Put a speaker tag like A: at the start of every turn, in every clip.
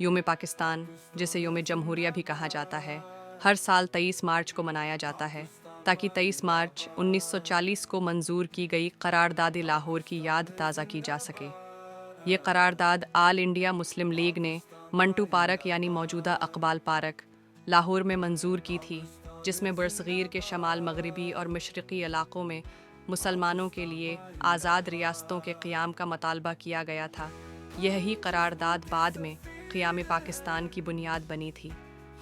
A: یوم پاکستان، جسے یوم جمہوریہ بھی کہا جاتا ہے، ہر سال 23 مارچ کو منایا جاتا ہے تاکہ 23 مارچ 1940 کو منظور کی گئی قرارداد لاہور کی یاد تازہ کی جا سکے۔ یہ قرارداد آل انڈیا مسلم لیگ نے منٹو پارک یعنی موجودہ اقبال پارک لاہور میں منظور کی تھی، جس میں برصغیر کے شمال مغربی اور مشرقی علاقوں میں مسلمانوں کے لیے آزاد ریاستوں کے قیام کا مطالبہ کیا گیا تھا۔ یہی قرارداد بعد میں قیام پاکستان کی بنیاد بنی تھی۔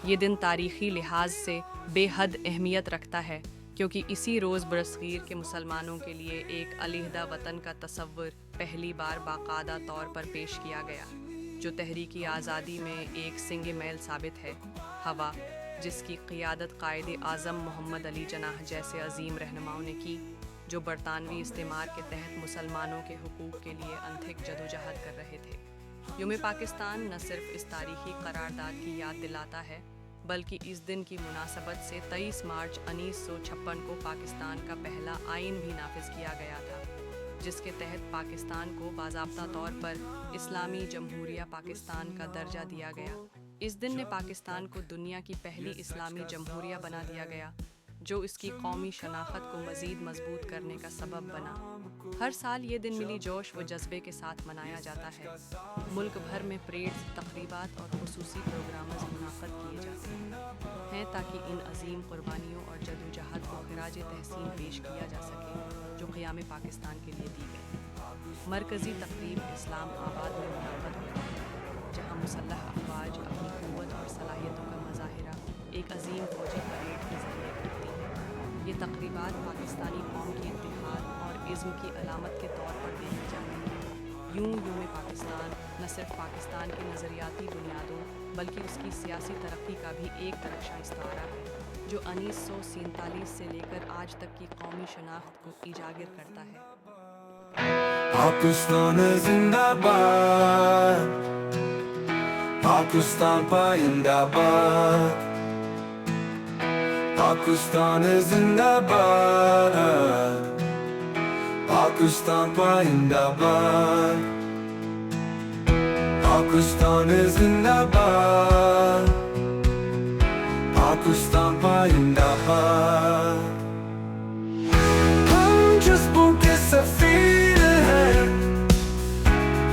A: یہ دن تاریخی لحاظ سے بے حد اہمیت رکھتا ہے کیونکہ اسی روز برصغیر کے مسلمانوں کے لیے ایک علیحدہ وطن کا تصور پہلی بار باقاعدہ طور پر پیش کیا گیا، جو تحریکی آزادی میں ایک سنگ میل ثابت ہے۔ ہوا، جس کی قیادت قائد اعظم محمد علی جناح جیسے عظیم رہنماؤں نے کی، جو برطانوی استعمار کے تحت مسلمانوں کے حقوق کے لیے انتھک جدوجہد کر رہے تھے۔ یوم پاکستان نہ صرف اس تاریخی قرارداد کی یاد دلاتا ہے، بلکہ اس دن کی مناسبت سے 23 مارچ 1956 کو پاکستان کا پہلا آئین بھی نافذ کیا گیا تھا، جس کے تحت پاکستان کو باضابطہ طور پر اسلامی جمہوریہ پاکستان کا درجہ دیا گیا۔ اس دن نے پاکستان کو دنیا کی پہلی اسلامی جمہوریہ بنا دیا گیا، جو اس کی قومی شناخت کو مزید مضبوط کرنے کا سبب بنا۔ ہر سال یہ دن ملی جوش و جذبے کے ساتھ منایا جاتا ہے۔ ملک بھر میں پریڈز، تقریبات اور خصوصی پروگرامز منعقد کیے جاتے ہیں تاکہ ان عظیم قربانیوں اور جدوجہد کو خراج تحسین پیش کیا جا سکے جو قیام پاکستان کے لیے دی گئی۔ مرکزی تقریب اسلام آباد میں منعقد ہوئی ہے، جہاں مسلح افواج اپنی قوت اور صلاحیتوں کا مظاہرہ ایک عظیم فوجی پریڈ کے ذریعے کرتی ہیں۔ یہ تقریبات پاکستانی قوم کی اتحاد اور عزم کی علامت کے طور پر دیکھی جاتی ہیں۔ یوم پاکستان نہ صرف پاکستان کی نظریاتی بنیادوں بلکہ اس کی سیاسی ترقی کا بھی ایک درخشاں استعارہ ہے، جو 1947 سے لے کر آج تک کی قومی شناخت کو اجاگر کرتا ہے۔
B: پاکستان زندہ باد، پاکستان پائندہ باد، پاکستان زندہ باد، پاکستان پائندہ باد، پاکستان زندہ باد، پاکستان پائندہ باد۔ ہم جذبوں کے سفیر ہیں،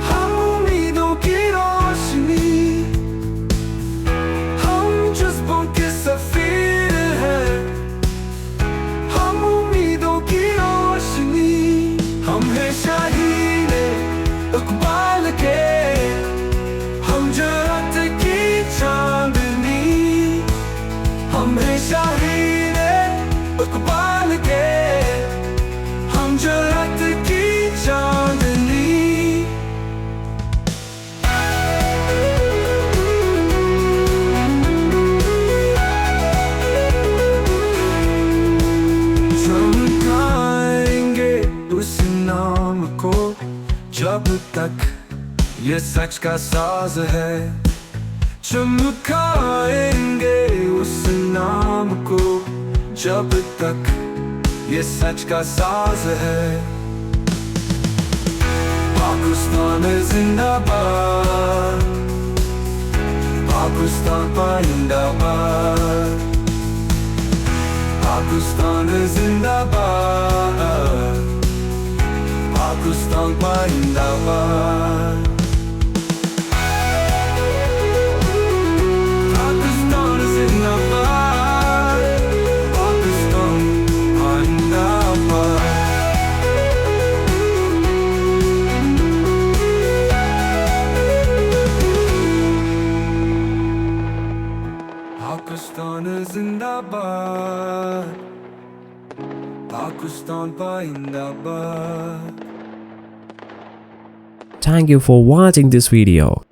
B: ہم امیدوں کی روشنی، ہم جذبوں کے سفیر ہیں، ہم امیدوں کی روشنی، ہم ہیں شاہین اقبال کے، ہم جرأت کی چاندنی، ہم ہیں شاہین اقبال کے، ہم جرأت کی چاندنی۔ چمکائیں گے اس نام کو جب تک یہ سچ کا ساز ہے، چمکائیں گے اس نام کو جب تک یہ سچ کا ساز ہے۔ پاکستان زندہ باد، پاکستان پائندہ باد، پاکستان زندہ باد، پاکستان پائندہ باد۔ پاکستان زندہ باد، پاکستان پائندہ باد۔ پاکستان زندہ باد، پاکستان پائندہ باد۔
C: Thank you for watching this video.